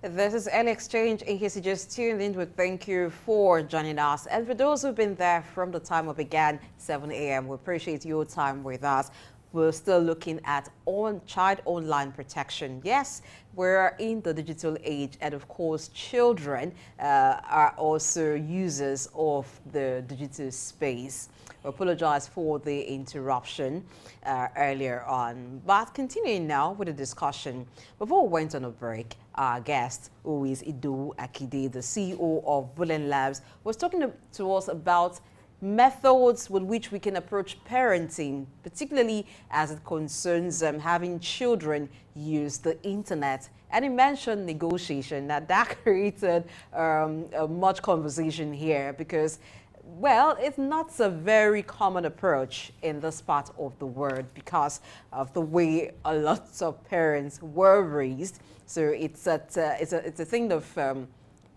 This is Early Exchange. In case you just tuned in, we thank you for joining us. And for those who've been there from the time we began, 7 a.m., we appreciate your time with us. We're still looking at child online protection. Yes, we're in the digital age, and of course, children are also users of the digital space. We apologize for the interruption earlier on, but continuing now with the discussion. Before we went on a break, our guest, who is Idowu Akide, the CEO of Bullen Labs, was talking to us about methods with which we can approach parenting, particularly as it concerns having children use the internet. And he mentioned negotiation. Now that created much conversation here because, well, it's not a very common approach in this part of the world because of the way a lot of parents were raised. So it's a thing of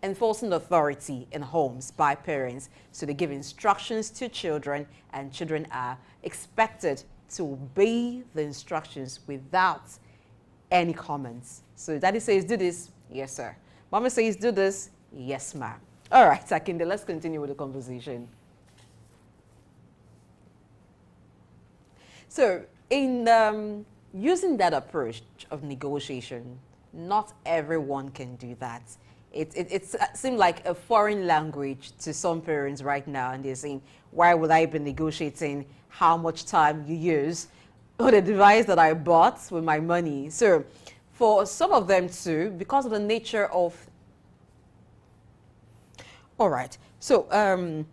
enforcing authority in homes by parents. So they give instructions to children, and children are expected to obey the instructions without any comments. So daddy says, do this. Yes, sir. Mama says, do this. Yes, ma'am. All right, Akinde, let's continue with the conversation. So in using that approach of negotiation, not everyone can do that. It seems like a foreign language to some parents right now, and they're saying, why would I be negotiating how much time you use on a device that I bought with my money? So for some of them too, because of the nature of... All right, so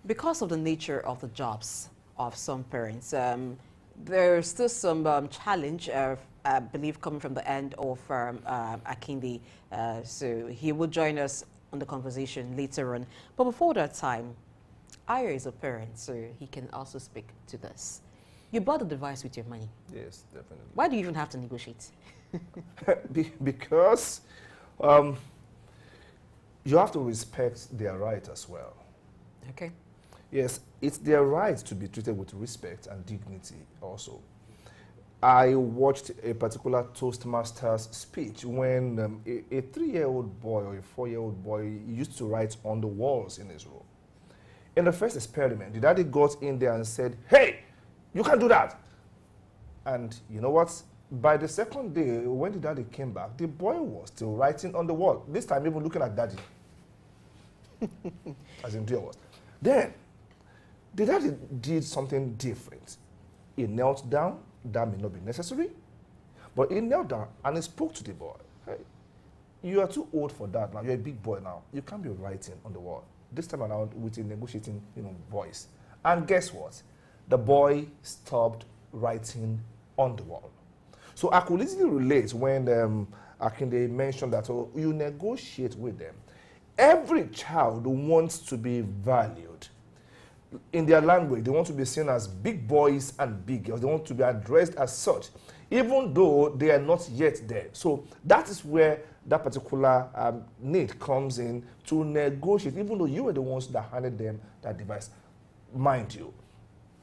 because of the nature of the jobs of some parents, there's still some challenge, I believe, coming from the end of Akinde. So he will join us on the conversation later on. But before that time, Ayo is a parent, so he can also speak to this. You bought the device with your money. Yes, definitely. Why do you even have to negotiate? Because you have to respect their right as well. Okay. Yes, it's their right to be treated with respect and dignity also. I watched a particular Toastmasters speech when a 3-year-old boy or a 4-year-old boy used to write on the walls in his room. In the first experiment, the daddy got in there and said, hey, you can't do that. And you know what? By the second day, when the daddy came back, the boy was still writing on the wall, this time even looking at daddy. As in dear was. Then, the daddy did something different. He knelt down. That may not be necessary, but he knelt down and he spoke to the boy. Hey, you are too old for that now. You're a big boy now. You can't be writing on the wall. This time around with a negotiating, voice. And guess what? The boy stopped writing on the wall. So I could easily relate when Akinde mentioned that you negotiate with them. Every child wants to be valued. In their language, they want to be seen as big boys and big girls. They want to be addressed as such, even though they are not yet there. So that is where that particular need comes in to negotiate, even though you were the ones that handed them that device. Mind you,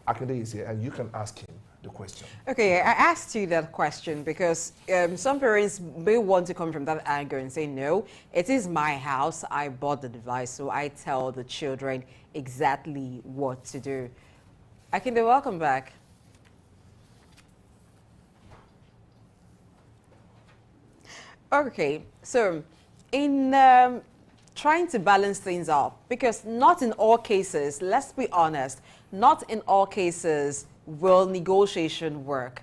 Akinde is here, and you can ask him the question. Okay, I asked you that question because some parents may want to come from that angle and say, no, it is my house, I bought the device, so I tell the children exactly what to do. Akinde, welcome back. Okay, so in trying to balance things out, because not in all cases, let's be honest, not in all cases will negotiation work.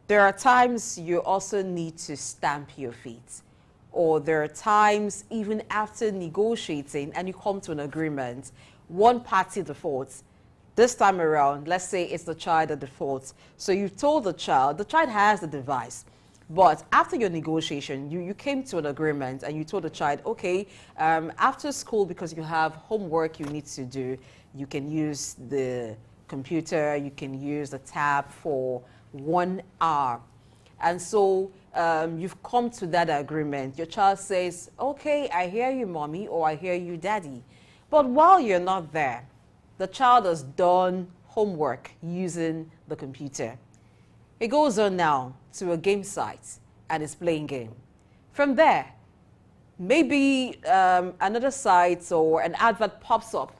There are times you also need to stamp your feet, or there are times even after negotiating and you come to an agreement, one party defaults. This time around, let's say it's the child that defaults. So you told the child has the device. But after your negotiation, you came to an agreement and you told the child, okay, after school, because you have homework you need to do, you can use the computer, you can use the tab for 1 hour. And so you've come to that agreement. Your child says, okay, I hear you, mommy, or I hear you, daddy. But while you're not there, the child has done homework using the computer. It goes on now to a game site and is playing game. From there, maybe another site or an advert pops up,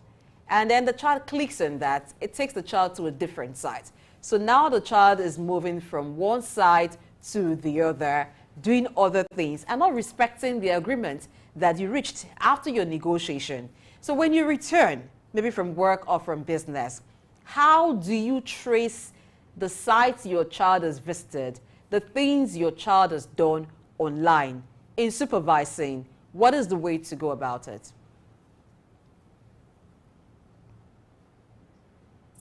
and then the child clicks on that. It takes the child to a different site. So now the child is moving from one site to the other, doing other things, and not respecting the agreement that you reached after your negotiation. So when you return, maybe from work or from business, how do you trace the sites your child has visited, the things your child has done online? In supervising, what is the way to go about it?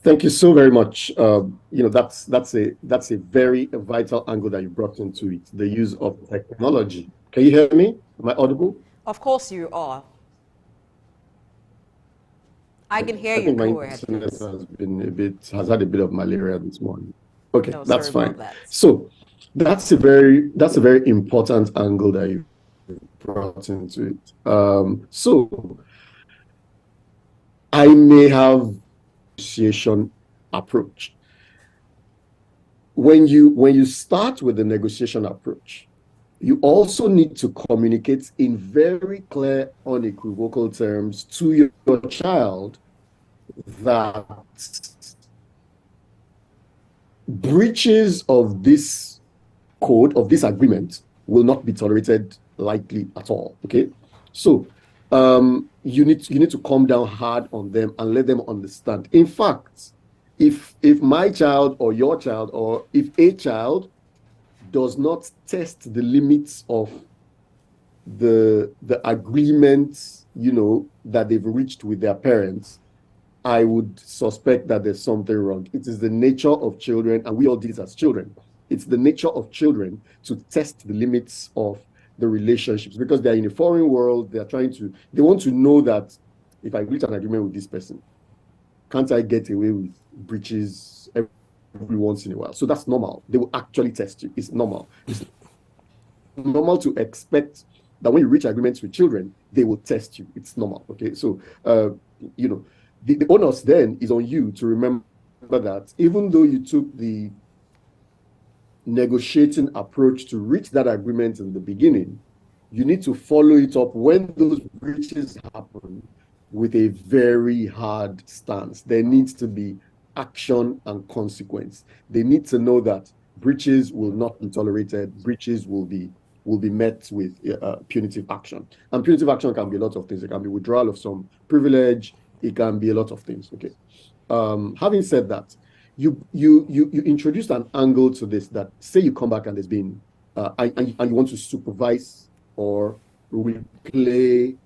Thank you so very much. That's a very vital angle that you brought into it, the use of technology. Can you hear me? Am I audible? Of course you are. I can hear you. I think my Go ahead, internet please. has had a bit of malaria this morning. Okay, No, that's sorry fine. about that. So that's a very important angle that you brought into it. So I may have negotiation approach. When you start with the negotiation approach, you also need to communicate in very clear, unequivocal terms to your child that breaches of this code, of this agreement, will not be tolerated lightly at all. Okay, so you need to come down hard on them and let them understand. In fact, if my child or your child, or if a child does not test the limits of the agreements, that they've reached with their parents, I would suspect that there's something wrong. It is the nature of children, and we all did it as children. It's the nature of children to test the limits of the relationships, because they're in a foreign world. They want to know that if I reach an agreement with this person, can't I get away with breaches every once in a while? So that's normal. They will actually test you. It's normal. It's normal to expect that when you reach agreements with children, they will test you. It's normal. Okay. So, the onus then is on you to remember that even though you took the negotiating approach to reach that agreement in the beginning, you need to follow it up when those breaches happen with a very hard stance. There needs to be action and consequence. They need to know that breaches will not be tolerated. Breaches will be met with punitive action. And punitive action can be a lot of things. It can be withdrawal of some privilege. It can be a lot of things. Okay. Having said that, you introduced an angle to this, that say you come back and there's been and you want to supervise or replay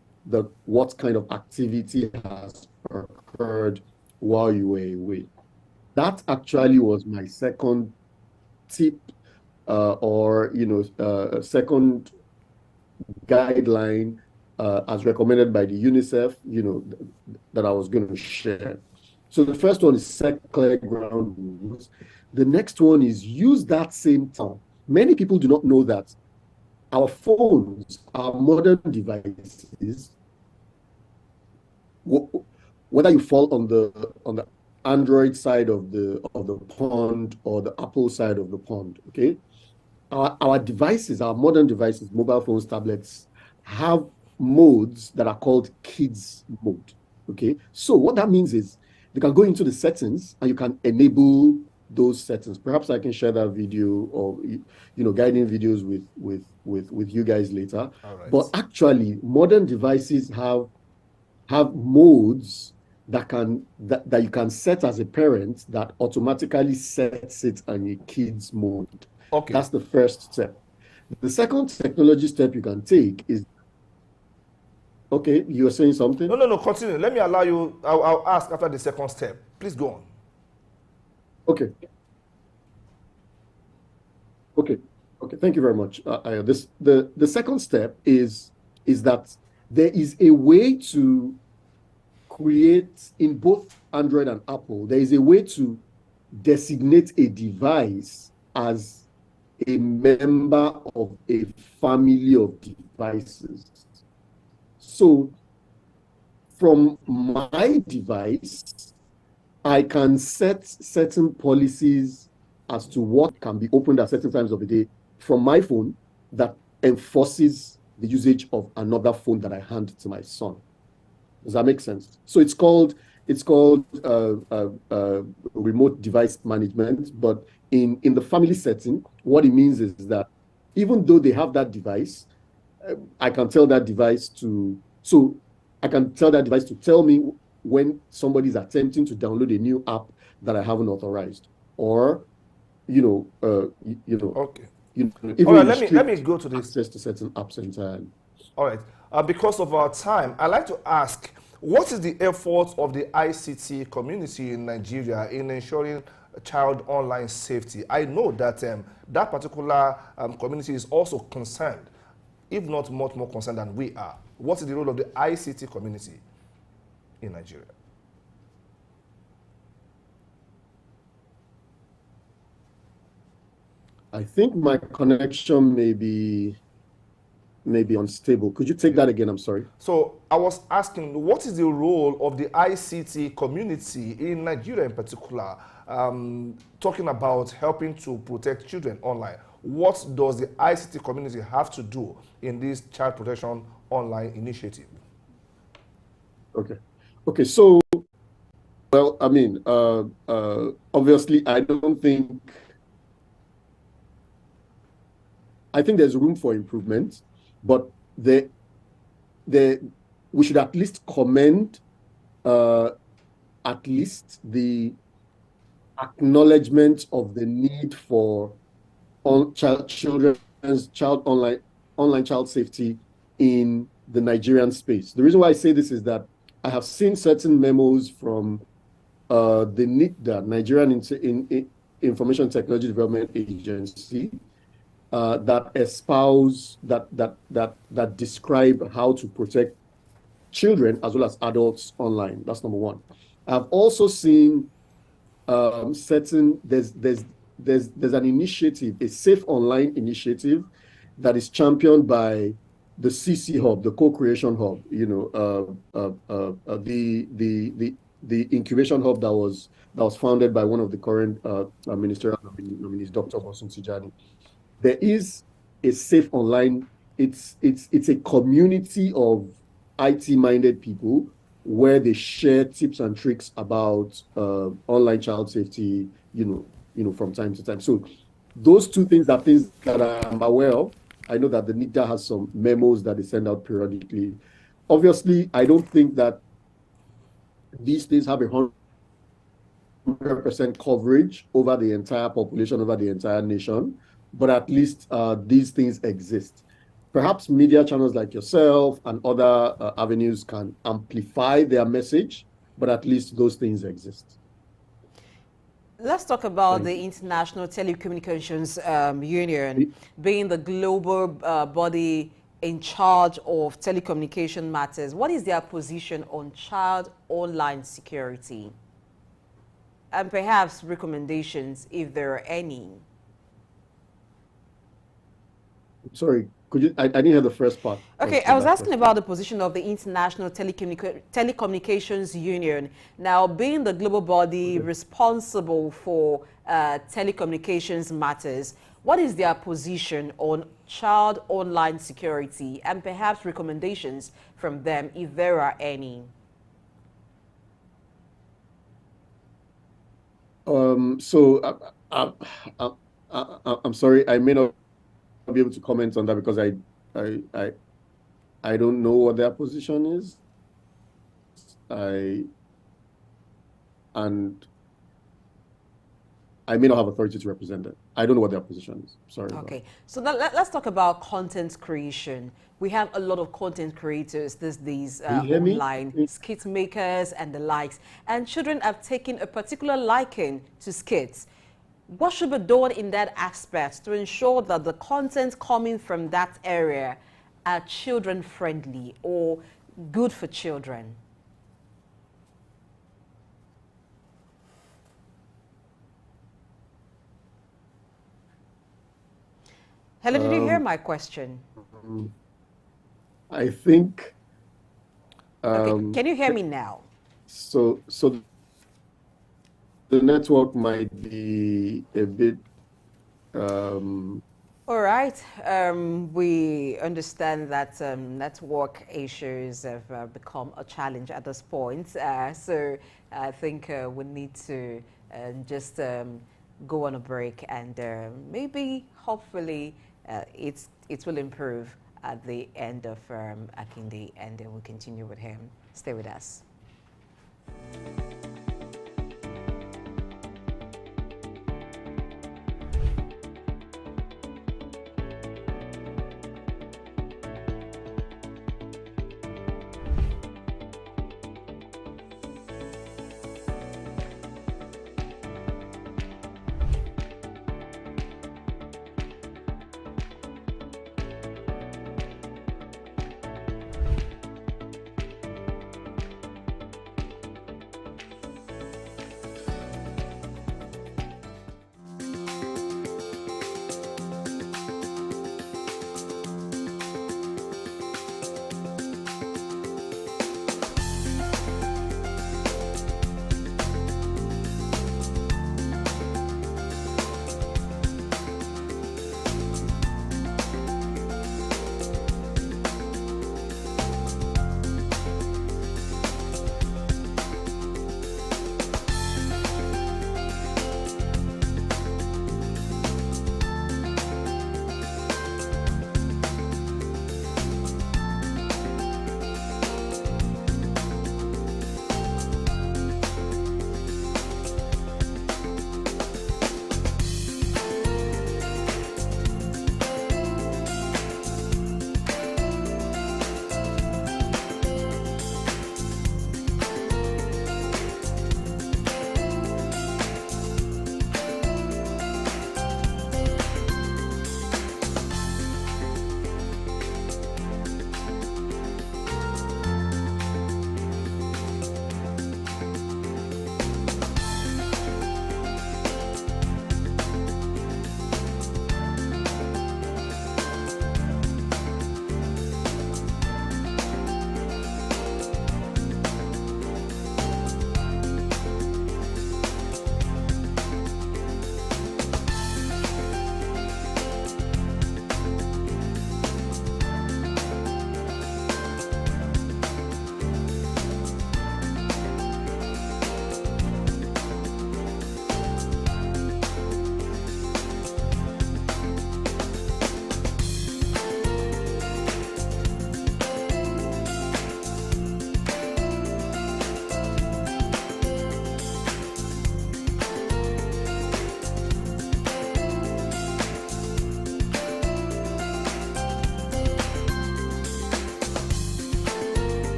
what kind of activity has occurred while you were away. That actually was my second tip, or second guideline, as recommended by the UNICEF, that I was going to share. So the first one is set clear ground rules. The next one is use that same term. Many people do not know that our phones, our modern devices, whether you fall on the Android side of the pond or the Apple side of the pond, okay? Our devices, our modern devices, mobile phones, tablets, have modes that are called kids mode, okay? So what that means is you can go into the settings and you can enable those settings. Perhaps I can share that video, or guiding videos with you guys later. All right. But actually, modern devices have modes that you can set as a parent that automatically sets it on a kids mode. Okay. That's the first step. The second technology step you can take is, okay, you were saying something? No, continue. Let me allow you. I'll ask after the second step. Please go on. Okay. Thank you very much. The second step is that there is a way to create, in both Android and Apple, there is a way to designate a device as a member of a family of devices. So from my device, I can set certain policies as to what can be opened at certain times of the day from my phone that enforces the usage of another phone that I hand to my son. Does that make sense? So it's called remote device management, but in the family setting, what it means is that even though they have that device, I can tell that device to tell me when somebody's attempting to download a new app that I haven't authorized, or Okay. even All right, let me go to this. access to certain apps entirely. All right. Because of our time, I'd like to ask, what is the effort of the ICT community in Nigeria in ensuring child online safety? I know that that particular community is also concerned, if not much more concerned than we are. What is the role of the ICT community in Nigeria? I think my connection may be unstable. Could you take that again? I'm sorry. So I was asking, what is the role of the ICT community in Nigeria in particular, talking about helping to protect children online? What does the ICT community have to do in this child protection online initiative? Okay. So, well, I mean, obviously, I think there's room for improvement, but we should at least commend at least the acknowledgement of the need for child online child safety in the Nigerian space. The reason why I say this is that I have seen certain memos from the NITDA, Nigerian Information Technology Development Agency, that espouse that describe how to protect children as well as adults online. That's number one. I've also seen there's an initiative, a safe online initiative that is championed by the CC Hub, the co-creation hub, the incubation hub that was founded by one of the current ministerial nominees, Dr. Bosun Tijani. There is a safe online. It's a community of IT-minded people where they share tips and tricks about online child safety, from time to time. So those two things are things that I'm aware of. I know that the NITDA has some memos that they send out periodically. Obviously, I don't think that these things have 100% coverage over the entire population, over the entire nation, but at least these things exist. Perhaps media channels like yourself and other avenues can amplify their message, but at least those things exist. Let's talk about the International Telecommunications Union, being the global body in charge of telecommunication matters. What is their position on child online security? And perhaps recommendations, if there are any. Sorry, could you? I didn't hear the first part. Okay, I was asking about the position of the International Telecommunications Union. Now, being the global body responsible for telecommunications matters, what is their position on child online security, and perhaps recommendations from them, if there are any? I'm sorry, I may not be able to comment on that because I don't know what their position is. And I may not have authority to represent them. I don't know what their position is. Sorry. Okay, so let's talk about content creation. We have a lot of content creators these online, skit makers and the likes, and children have taken a particular liking to skits. What should be done in that aspect to ensure that the content coming from that area are children friendly or good for children? Hello, did you hear my question? I think. Okay. Can you hear me now? So the network might be a bit All right. We understand that network issues have become a challenge at this point. So I think we need to just go on a break and maybe, hopefully, it will improve at the end of Akinde, and then we'll continue with him. Stay with us.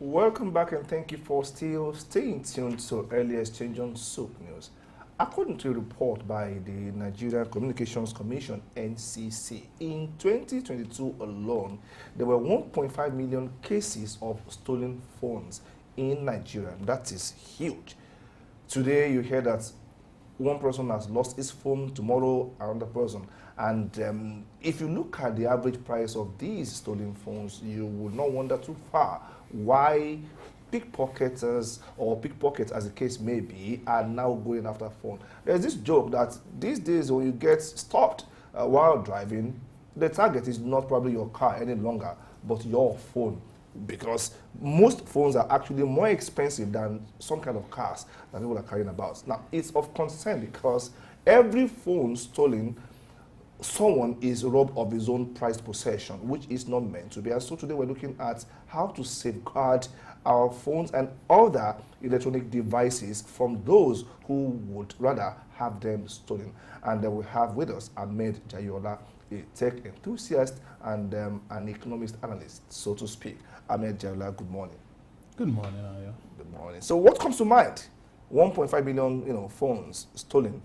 Welcome back and thank you for still staying tuned to Early Exchange on Soap News. According to a report by the Nigerian Communications Commission, NCC, in 2022 alone, there were 1.5 million cases of stolen phones in Nigeria. That is huge. Today, you hear that one person has lost his phone, tomorrow another person. And if you look at the average price of these stolen phones, you will not wander too far why pickpocketers or pickpockets, as the case may be, are now going after phone. There's this joke that these days when you get stopped while driving, the target is not probably your car any longer, but your phone. Because most phones are actually more expensive than some kind of cars that people are carrying about. Now, it's of concern because every phone stolen someone is robbed of his own prized possession, which is not meant to be. And so today we're looking at how to safeguard our phones and other electronic devices from those who would rather have them stolen. And we have with us Ahmed Jayola, a tech enthusiast and an economist analyst, so to speak. Ahmed Jayola, good morning. Good morning, Ayo. Good morning. So what comes to mind? 1.5 million, phones stolen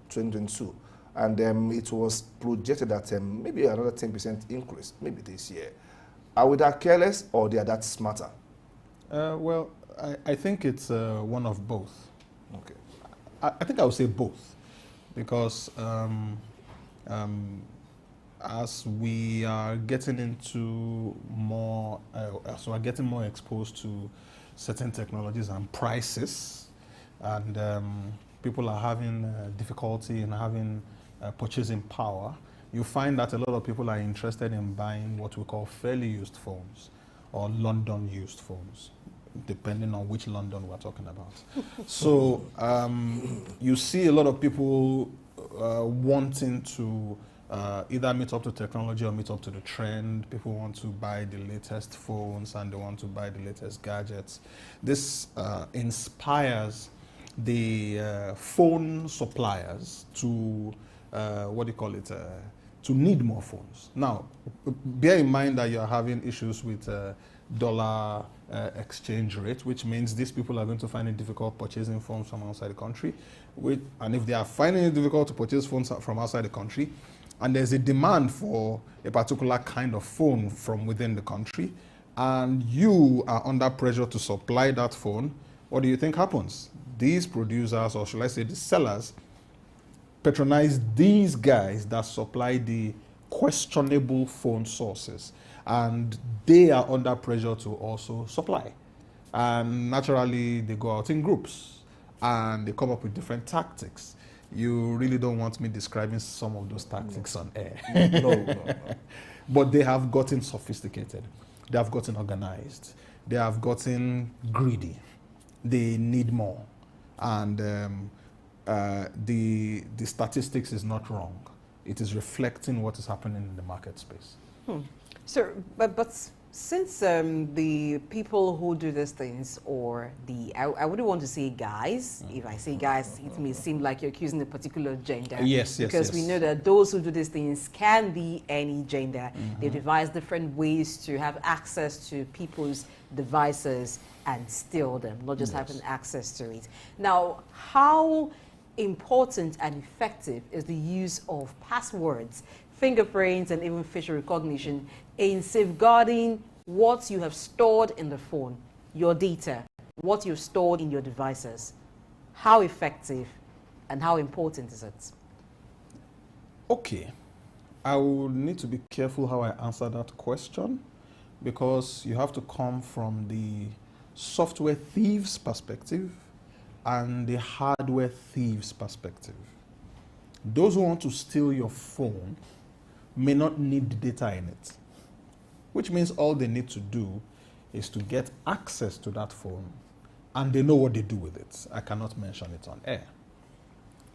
2022. And it was projected that maybe another 10% increase, maybe this year. Are we that careless or they are that smarter? Well, I think it's one of both. Okay. I think I would say both, because as we are getting into more, as we're getting more exposed to certain technologies and prices, and people are having difficulty in having purchasing power, you find that a lot of people are interested in buying what we call fairly used phones or London used phones, depending on which London we're talking about. So you see a lot of people wanting to either meet up to technology or meet up to the trend. People want to buy the latest phones and they want to buy the latest gadgets. This inspires the phone suppliers to to need more phones. Now, bear in mind that you're having issues with dollar exchange rate, which means these people are going to find it difficult purchasing phones from outside the country. And if they are finding it difficult to purchase phones from outside the country, and there's a demand for a particular kind of phone from within the country, and you are under pressure to supply that phone, what do you think happens? These producers, or should I say the sellers, patronize these guys that supply the questionable phone sources, and they are under pressure to also supply. And naturally, they go out in groups and they come up with different tactics. You really don't want me describing some of those tactics on air. No. But they have gotten sophisticated. They have gotten organized. They have gotten greedy. They need more. And the statistics is not wrong. It is reflecting what is happening in the market space. So, but since the people who do these things, or I wouldn't want to say guys. If I say guys, it may seem like you're accusing a particular gender. Yes. Because we know that those who do these things can be any gender. They devise different ways to have access to people's devices and steal them, not just having access to it. Now, how important and effective is the use of passwords, fingerprints, and even facial recognition in safeguarding what you have stored in the phone, your data, what you've stored in your devices? How effective and how important is it? Okay, I will need to be careful how I answer that question, because you have to come from the software thieves perspective and the hardware thieves perspective. Those who want to steal your phone may not need the data in it, which means all they need to do is to get access to that phone, and they know what they do with it. I cannot mention it on air.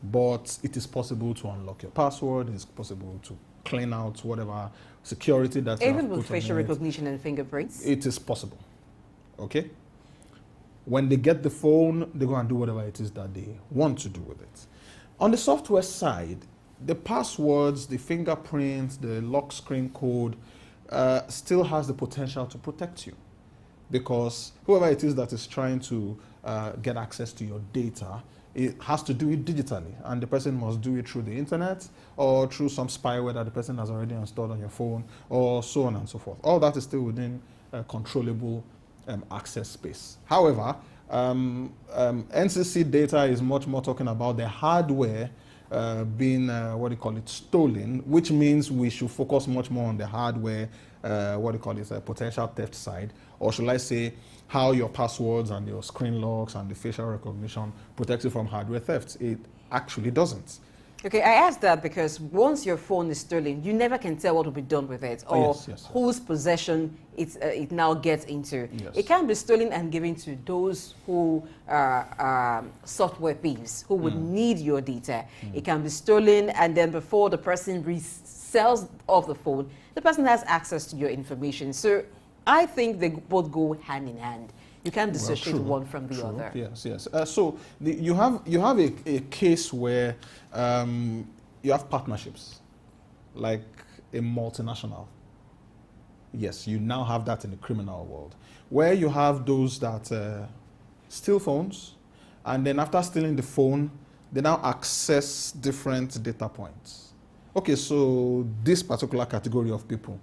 But it is possible to unlock your password. It's possible to clean out whatever security that you have Even with put facial on it. recognition and fingerprints? It is possible. Okay? When they get the phone, they go and do whatever it is that they want to do with it. On the software side, the passwords, the fingerprints, the lock screen code still has the potential to protect you, because whoever it is that is trying to get access to your data, it has to do it digitally, and the person must do it through the internet or through some spyware that the person has already installed on your phone, or so on and so forth. All that is still within controllable access space. However, NCC data is much more talking about the hardware being, stolen, which means we should focus much more on the hardware, potential theft side, or should I say, how your passwords and your screen locks and the facial recognition protects you from hardware theft. It actually doesn't. Okay, I asked that because once your phone is stolen, you never can tell what will be done with it or Yes, yes. whose possession it now gets into. Yes. It can be stolen and given to those who are software thieves who would need your data. It can be stolen and then before the person resells off the phone, the person has access to your information. So I think they both go hand in hand. You can't dissociate true, one from the true. other. Yes, yes. So you have a case where you have partnerships, like a multinational. Yes, you now have that in the criminal world, where you have those that steal phones, and then after stealing the phone, they now access different data points. Okay, so this particular category of people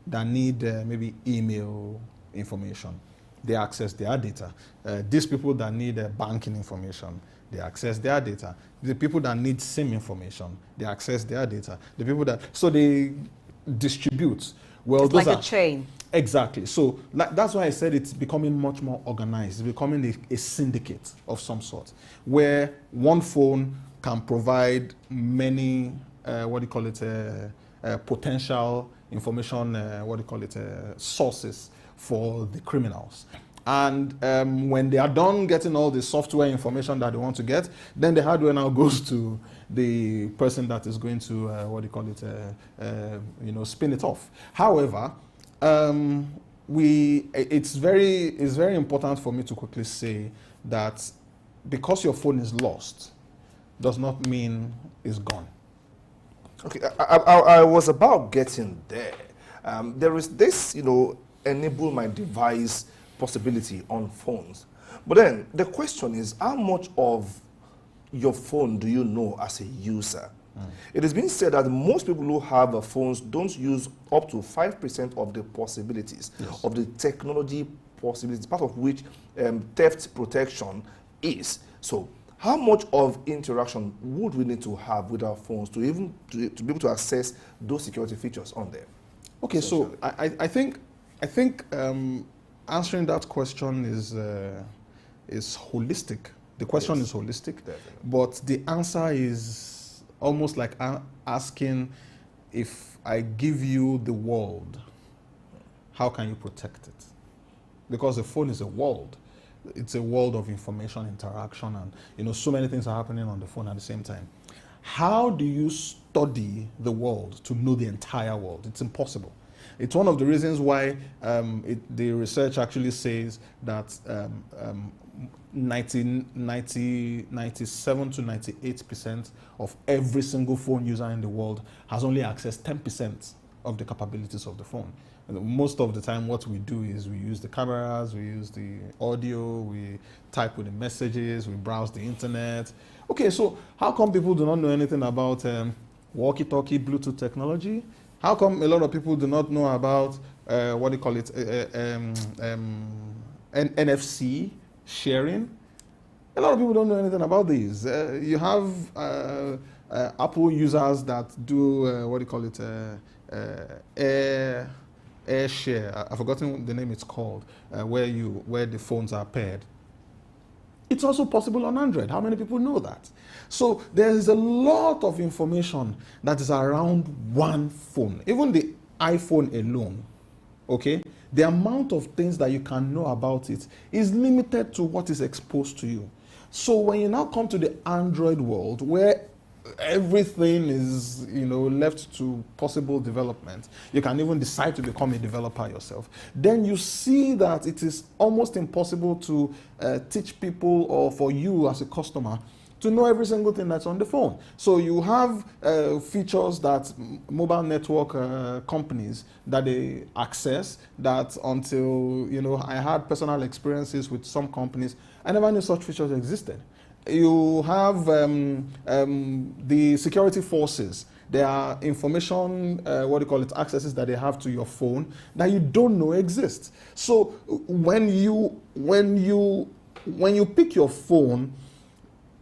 that need maybe email information, they access their data. These people that need banking information, they access their data. The people that need SIM information, they access their data. The people that, so they distribute. Well, It's those like are a chain. exactly. So that's why I said it's becoming much more organized. It's becoming a syndicate of some sort, where one phone can provide many, potential information, sources for the criminals. And when they are done getting all the software information that they want to get, then the hardware now goes to the person that is going to spin it off. However, it's very important for me to quickly say that because your phone is lost does not mean it's gone. Okay, I was about getting there. There is this, enable my device possibility on phones. But then the question is, how much of your phone do you know as a user? It has been said that most people who have phones don't use up to 5% of the possibilities of the technology possibilities, part of which theft protection is. So how much of interaction would we need to have with our phones to be able to access those security features on them? Okay, so I think answering that question is holistic. The question is holistic, but the answer is almost like asking, if I give you the world, how can you protect it? Because the phone is a world. It's a world of information, interaction, and so many things are happening on the phone at the same time. How do you study the world to know the entire world? It's impossible. It's one of the reasons why the research actually says that 97 to 98% of every single phone user in the world has only accessed 10% of the capabilities of the phone. And most of the time what we do is we use the cameras, we use the audio, we type with the messages, we browse the internet. Okay, so how come people do not know anything about walkie-talkie Bluetooth technology? How come a lot of people do not know about NFC sharing? A lot of people don't know anything about these. You have Apple users that do Air Share. I've forgotten the name it's called, where the phones are paired. It's also possible on Android. How many people know that? So there's a lot of information that is around one phone. Even the iPhone alone, okay? The amount of things that you can know about it is limited to what is exposed to you. So when you now come to the Android world, where everything is left to possible development, you can even decide to become a developer yourself, then you see that it is almost impossible to teach people, or for you as a customer to know every single thing that's on the phone. So you have features that mobile network companies that they access, that until I had personal experiences with some companies, I never knew such features existed. You have the security forces. There are information, accesses that they have to your phone that you don't know exist. So when you pick your phone,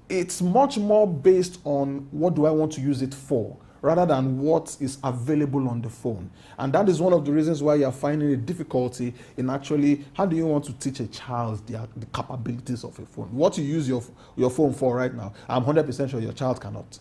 it's much more based on what do I want to use it for, rather than what is available on the phone. And that is one of the reasons why you're finding a difficulty in actually, how do you want to teach a child the capabilities of a phone? What you use your phone for right now, I'm 100% sure your child cannot.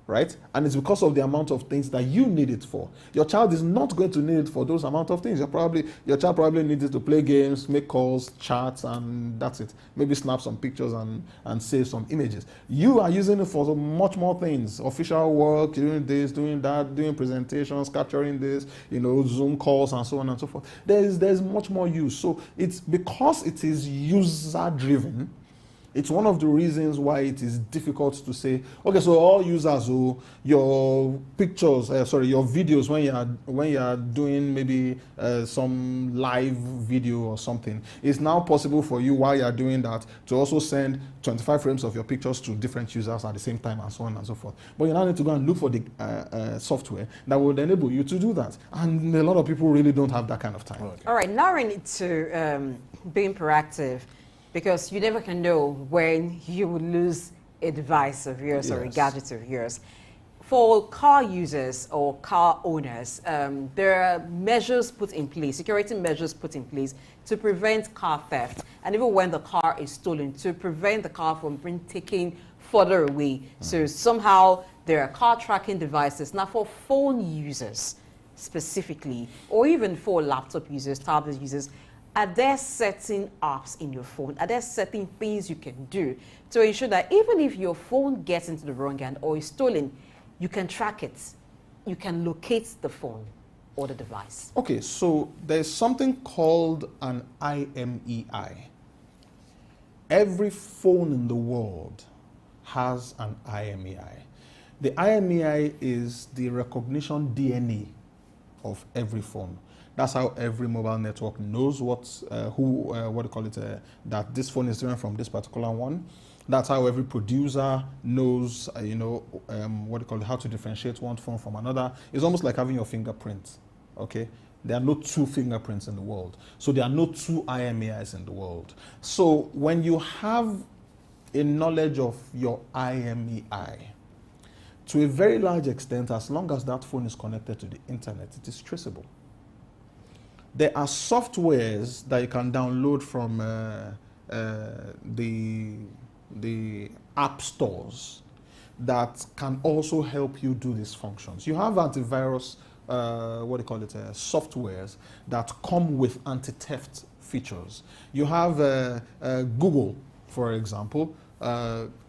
right? And it's because of the amount of things that you need it for. Your child is not going to need it for those amount of things. Your child probably needs it to play games, make calls, chats, and that's it. Maybe snap some pictures and save some images. You are using it for much more things. Official work, doing this, doing that, doing presentations, capturing this, Zoom calls and so on and so forth. There's much more use. So it's because it is user driven. It's one of the reasons why it is difficult to say, okay, so all users who your pictures, your videos when you are doing maybe some live video or something, it's now possible for you while you are doing that to also send 25 frames of your pictures to different users at the same time and so on and so forth. But you now need to go and look for the software that will enable you to do that. And a lot of people really don't have that kind of time. Okay. All right, now we need to being proactive, because you never can know when you will lose a device of yours or a gadget of yours. For car users or car owners, there are measures put in place, security measures put in place to prevent car theft, and even when the car is stolen, to prevent the car from being taken further away. So somehow there are car tracking devices. Now for phone users specifically, or even for laptop users, tablet users, are there certain apps in your phone? Are there certain things you can do to ensure that even if your phone gets into the wrong hand or is stolen, you can track it, you can locate the phone or the device? Okay, so there's something called an IMEI. Every phone in the world has an IMEI. The IMEI is the recognition DNA of every phone. That's how every mobile network knows that this phone is different from this particular one. That's how every producer knows, how to differentiate one phone from another. It's almost like having your fingerprint, okay? There are no two fingerprints in the world. So there are no two IMEIs in the world. So when you have a knowledge of your IMEI, to a very large extent, as long as that phone is connected to the internet, it is traceable. There are softwares that you can download from the app stores that can also help you do these functions. You have antivirus, softwares that come with anti-theft features. You have Google, for example,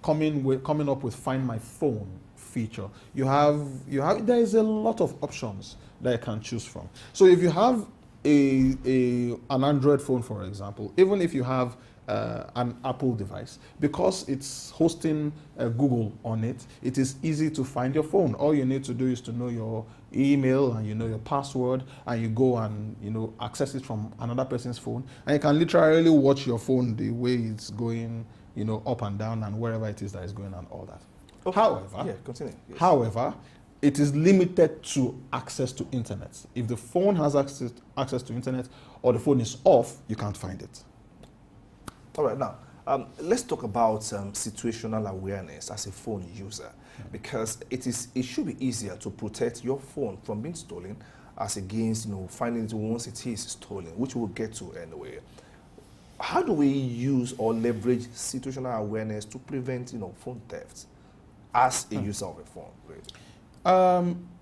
coming up with Find My Phone feature. There is a lot of options that you can choose from. So if you have an Android phone, for example, even if you have an Apple device, because it's hosting Google on it, it is easy to find your phone. All you need to do is to know your email and your password, and you go and access it from another person's phone, and you can literally watch your phone the way it's going up and down and wherever it is that is going and all that. Okay. Continue. Yes. However, it is limited to access to internet. If the phone has access to internet or the phone is off, you can't find it. All right, now, let's talk about situational awareness as a phone user, because it should be easier to protect your phone from being stolen as against finding it once it is stolen, which we'll get to anyway. How do we use or leverage situational awareness to prevent phone theft as a user of a phone? Really?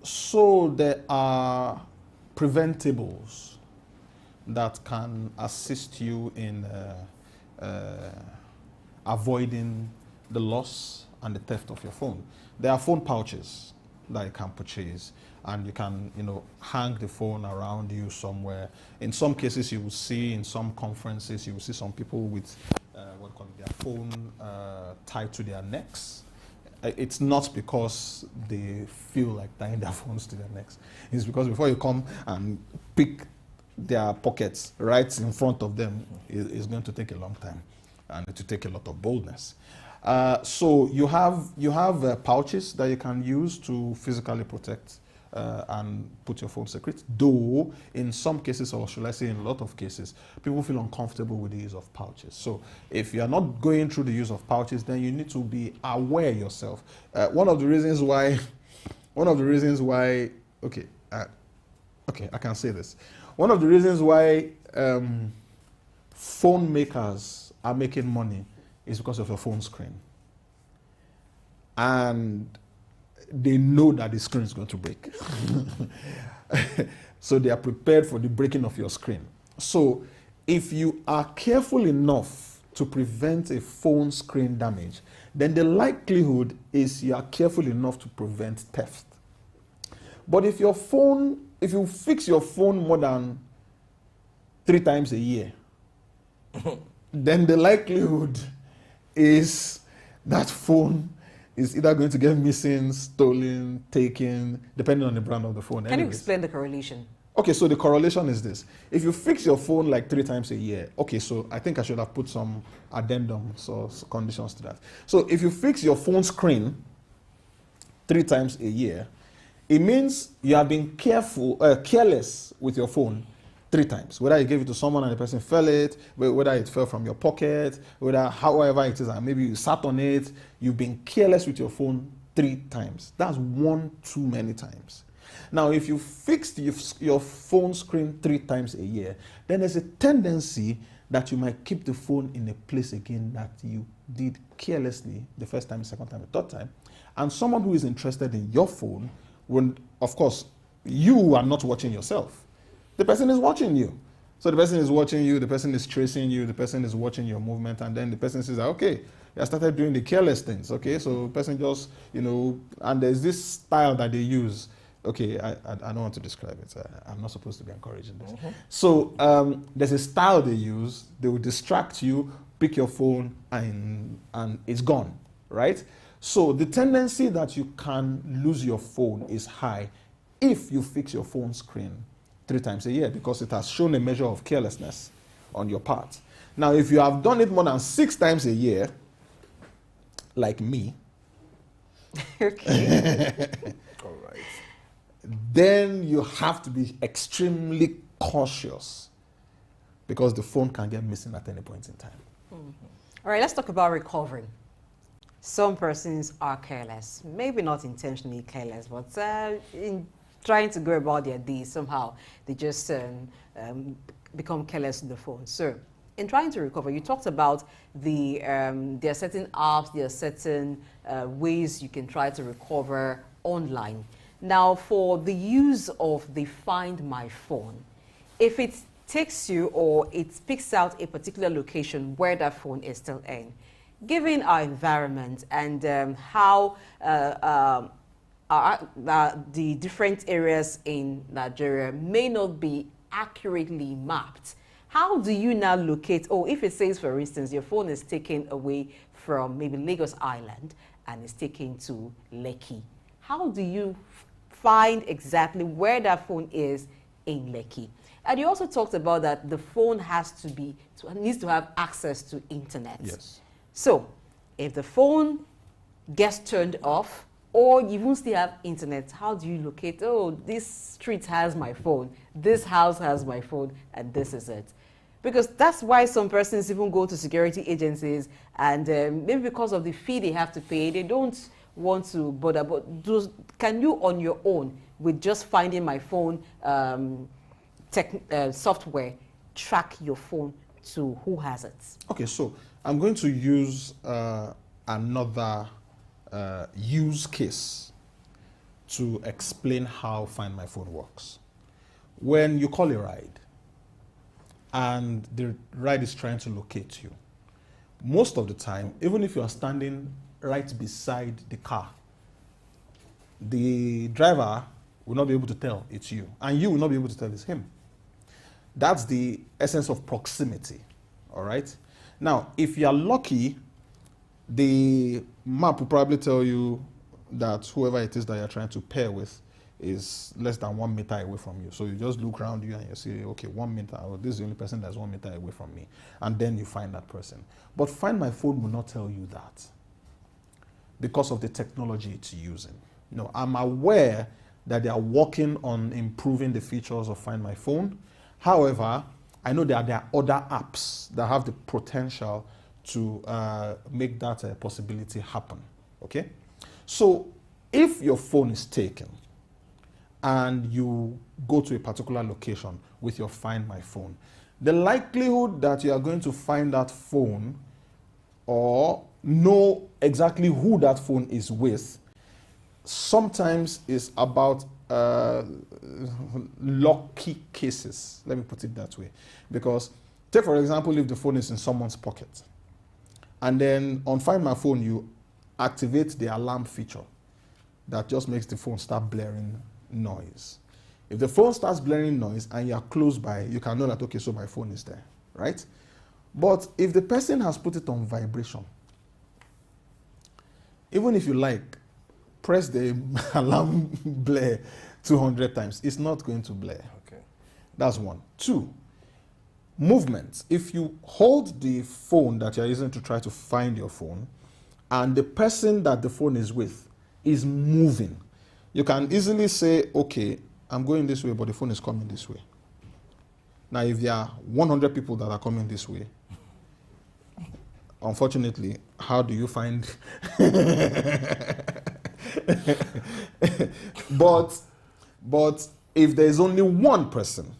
So there are preventables that can assist you in avoiding the loss and the theft of your phone. There are phone pouches that you can purchase, and you can hang the phone around you somewhere. In some cases, you will see in some conferences, you will see some people with their phone tied to their necks. It's not because they feel like tying their phones to their necks. It's because before you come and pick their pockets right in front of them, it's going to take a long time, and it will take a lot of boldness. So you have pouches that you can use to physically protect and put your phone secret. Though in some cases, or should I say in a lot of cases, people feel uncomfortable with the use of pouches. So if you are not going through the use of pouches, then you need to be aware yourself. One of the reasons why, okay, I can say this. One of the reasons why phone makers are making money is because of your phone screen. And they know that the screen is going to break. So they are prepared for the breaking of your screen. So if you are careful enough to prevent a phone screen damage, then the likelihood is you are careful enough to prevent theft. But if you fix your phone more than 3 times a year, then the likelihood is that phone is either going to get missing, stolen, taken, depending on the brand of the phone. Can you explain the correlation? Okay, so the correlation is this. If you fix your phone like 3 times a year, okay, so I think I should have put some addendums or conditions to that. So if you fix your phone screen 3 times a year, it means you have been careless with your phone 3 times. Whether you gave it to someone and the person fell it, whether it fell from your pocket, whether however it is, and maybe you sat on it, you've been careless with your phone 3 times. That's 1 too many times. Now, if you fixed your phone screen 3 times a year, then there's a tendency that you might keep the phone in a place again that you did carelessly the first time, the second time, the third time. And someone who is interested in your phone will, of course, you are not watching yourself. The person is watching you. So the person is watching you, the person is tracing you, the person is watching your movement, and then the person says, okay, I started doing the careless things, okay? So the person just, and there's this style that they use. Okay, I don't want to describe it. I'm not supposed to be encouraging this. So there's a style they use. They will distract you, pick your phone, and it's gone, right? So the tendency that you can lose your phone is high if you fix your phone screen 3 times a year, because it has shown a measure of carelessness on your part. Now, if you have done it more than 6 times a year, like me, Okay. All right. then you have to be extremely cautious, because the phone can get missing at any point in time. All right, let's talk about recovering. Some persons are careless, maybe not intentionally careless, but in trying to go about their day, somehow they just become careless with the phone. So, in trying to recover, you talked about there are certain apps, there are certain ways you can try to recover online. Now, for the use of the Find My Phone, if it takes you or it picks out a particular location where that phone is still in, given our environment and how the different areas in Nigeria may not be accurately mapped, how do you now locate, if it says, for instance, your phone is taken away from maybe Lagos Island and is taken to Lekki, how do you find exactly where that phone is in Lekki? And you also talked about that the phone needs to have access to internet. Yes. So, if the phone gets turned off, or you won't still have internet, how do you locate, this street has my phone, this house has my phone, and this is it? Because that's why some persons even go to security agencies, and maybe because of the fee they have to pay, they don't want to bother. But can you, on your own, with just finding my phone software, track your phone to who has it? Okay, so I'm going to use another use case to explain how Find My Phone works. When you call a ride and the ride is trying to locate you, most of the time, even if you are standing right beside the car, the driver will not be able to tell it's you, and you will not be able to tell it's him. That's the essence of proximity, all right? Now, if you are lucky, the map will probably tell you that whoever it is that you're trying to pair with is less than 1 meter away from you. So you just look around you and you say, okay, 1 meter, this is the only person that's 1 meter away from me. And then you find that person. But Find My Phone will not tell you that because of the technology it's using. I'm aware that they are working on improving the features of Find My Phone. However, I know there are other apps that have the potential to make that possibility happen, okay? So if your phone is taken and you go to a particular location with your Find My Phone, the likelihood that you are going to find that phone or know exactly who that phone is with sometimes it's about lucky cases. Let me put it that way. Because, take for example, if the phone is in someone's pocket, and then on Find My Phone, you activate the alarm feature that just makes the phone start blaring noise. If the phone starts blaring noise and you're close by, you can know that, okay, so my phone is there, right? But if the person has put it on vibration, even if you like, press the alarm blare 200 times, it's not going to blare. Okay. That's one. Two, movement. If you hold the phone that you're using to try to find your phone, and the person that the phone is with is moving, you can easily say, okay, I'm going this way, but the phone is coming this way. Now, if there are 100 people that are coming this way, unfortunately, how do you find? but if there is only one person,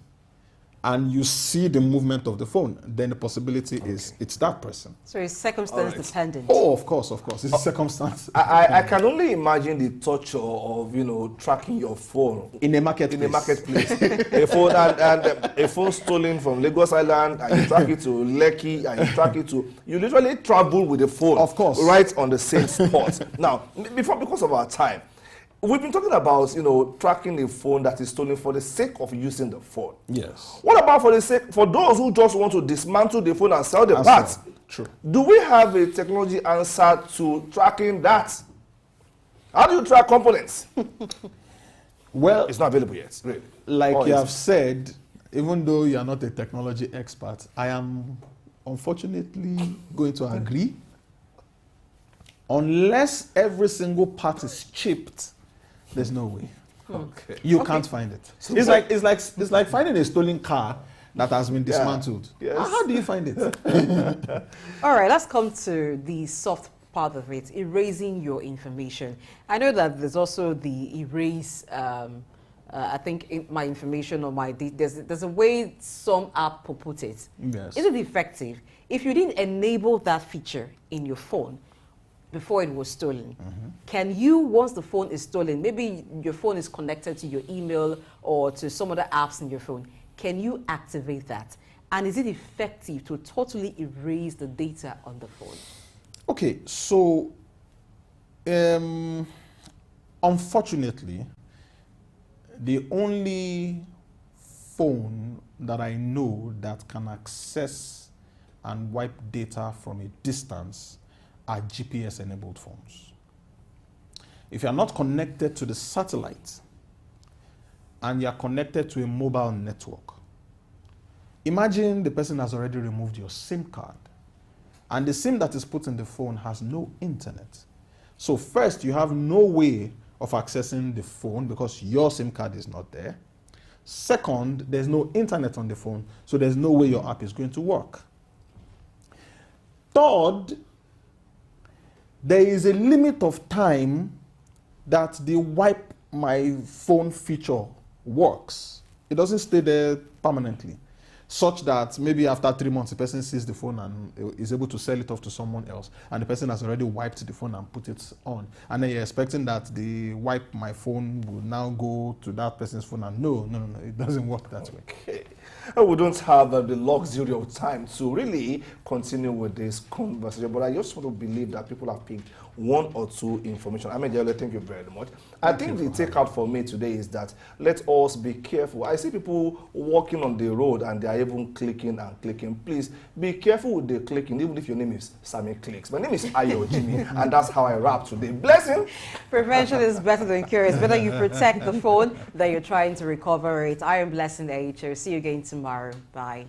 and you see the movement of the phone, then the possibility is it's that person. So it's circumstance dependent. Oh, of course. It's circumstance. I can only imagine the torture of, you know, tracking your phone In a marketplace. in a marketplace. A phone and a phone stolen from Lagos Island, and you track it to Lekki, and you track it to. You literally travel with the phone. Of course. Right on the same spot. Now, because of our time, we've been talking about, you know, tracking a phone that is stolen for the sake of using the phone. Yes. What about for those who just want to dismantle the phone and sell the parts? True. Do we have a technology answer to tracking that? How do you track components? Well, It's not available yet, really. like Or you is have said, even though you are not a technology expert, I am unfortunately going to agree. Unless every single part is chipped, there's no way. Okay. You can't find it. It's like finding a stolen car that has been dismantled. Yes. How do you find it? All right, let's come to the soft part of it, erasing your information. I know that there's also the erase, I think my information or there's a way some app will put it. Yes. Is it effective? If you didn't enable that feature in your phone before it was stolen, can you, once the phone is stolen, maybe your phone is connected to your email or to some other apps in your phone, can you activate that? And is it effective to totally erase the data on the phone? Okay, so unfortunately, the only phone that I know that can access and wipe data from a distance are GPS-enabled phones. If you are not connected to the satellite and you are connected to a mobile network, imagine the person has already removed your SIM card and the SIM that is put in the phone has no internet. So first, you have no way of accessing the phone because your SIM card is not there. Second, there's no internet on the phone, so there's no way your app is going to work. Third, there is a limit of time that the wipe my phone feature works. It doesn't stay there permanently, such that maybe after 3 months, the person sees the phone and is able to sell it off to someone else, and the person has already wiped the phone and put it on. And then you're expecting that the wipe my phone will now go to that person's phone, and no, it doesn't work that way. Okay. We don't have the luxury of time to really continue with this conversation, but I just want to believe that people have picked one or two information. I mean, thank you very much. I think the takeout for me today is that let us be careful. I see people walking on the road and they are even clicking and clicking. Please be careful with the clicking, even if your name is Sammy Clicks. My name is Ayo Jimmy, and that's how I rap today. Blessing. Prevention is better than cure. It's better you protect the phone than you're trying to recover it. I am Blessing AHO. See you again tomorrow. Bye.